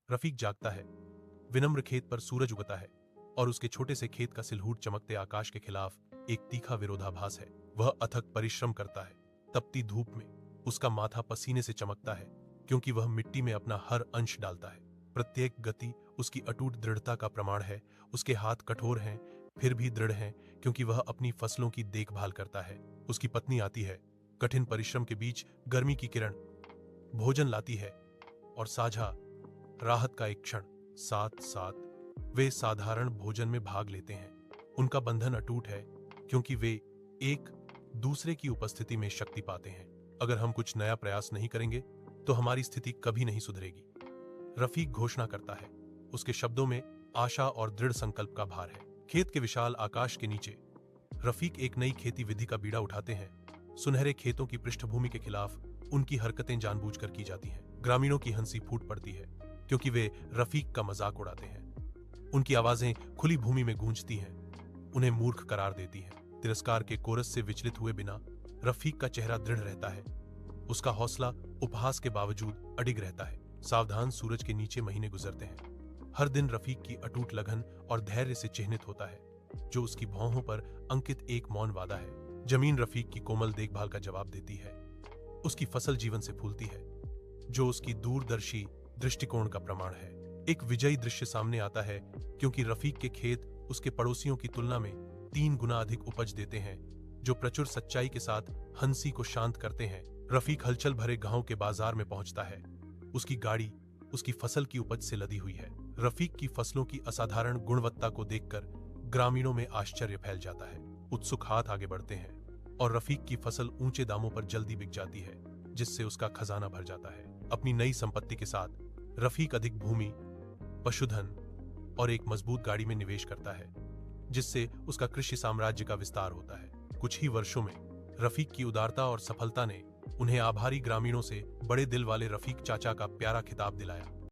रफीक जागता है। विनम्र खेत पर सूरज उगता है और उसके छोटे से खेत का सिलहूट चमकते आकाश के खिलाफ एक तीखा विरोधाभास है। वह अथक परिश्रम करता है। तपती धूप में उसका माथा पसीने से चमकता है, क्योंकि वह मिट्टी में अपना हर अंश डालता है। प्रत्येक गति उसकी अटूट दृढ़ता का प्रमाण है। उसके हाथ कठोर हैं, फिर भी दृढ़ हैं, क्योंकि वह अपनी फसलों की देखभाल करता है। उसकी पत्नी आती है। कठिन परिश्रम के बीच गर्मी की किरण भोजन लाती है और साझा राहत का एक क्षण। साथ साथ वे साधारण भोजन में भाग लेते हैं। उनका बंधन अटूट है, क्योंकि वे एक दूसरे की उपस्थिति में शक्ति पाते हैं। अगर हम कुछ नया प्रयास नहीं करेंगे तो हमारी स्थिति कभी नहीं सुधरेगी। रफीक घोषणा करता है। उसके शब्दों में आशा और दृढ़ संकल्प का भार है। खेत के विशाल आकाश के नीचे रफीक एक नई खेती विधि का बीड़ा उठाते हैं। सुनहरे खेतों की पृष्ठभूमि के खिलाफ उनकी हरकतें जानबूझकर की जाती हैं। ग्रामीणों की हंसी फूट पड़ती है, क्योंकि वे रफीक का मजाक उड़ाते हैं। उनकी आवाजें खुली भूमि में गूंजती हैं, उन्हें मूर्ख करार देती हैं। तिरस्कार के कोरस से विचलित हुए बिना रफीक का चेहरा दृढ़ रहता है। उसका हौसला उपहास के बावजूद अडिग रहता है। सावधान सूरज के नीचे महीने गुजरते हैं। हर दिन रफीक की अटूट लगन और धैर्य से चिह्नित होता है, जो उसकी भौहों पर अंकित एक मौन वादा है। जमीन रफीक की कोमल देखभाल का जवाब देती है। उसकी फसल जीवन से फूलती है, जो उसकी दूरदर्शी दृष्टिकोण का प्रमाण है। एक विजयी दृश्य सामने आता है, क्योंकि रफीक के खेत उसके पड़ोसियों की तुलना में 3 गुना अधिक उपज देते हैं, जो प्रचुर सच्चाई के साथ हंसी को शांत करते हैं। रफीक हलचल भरे गांव के बाजार में पहुंचता है। उसकी गाड़ी उसकी फसल की उपज से लदी हुई है। रफीक की फसलों की असाधारण गुणवत्ता को देखकर ग्रामीणों में आश्चर्य फैल जाता है। उत्सुक हाथ आगे बढ़ते हैं और रफीक की फसल ऊंचे दामों पर जल्दी बिक जाती है, जिससे उसका खजाना भर जाता है। अपनी नई संपत्ति के साथ रफीक अधिक भूमि, पशुधन और एक मजबूत गाड़ी में निवेश करता है, जिससे उसका कृषि साम्राज्य का विस्तार होता है। कुछ ही वर्षों में रफीक की उदारता और सफलता ने उन्हें आभारी ग्रामीणों से बड़े दिल वाले रफीक चाचा का प्यारा खिताब दिलाया।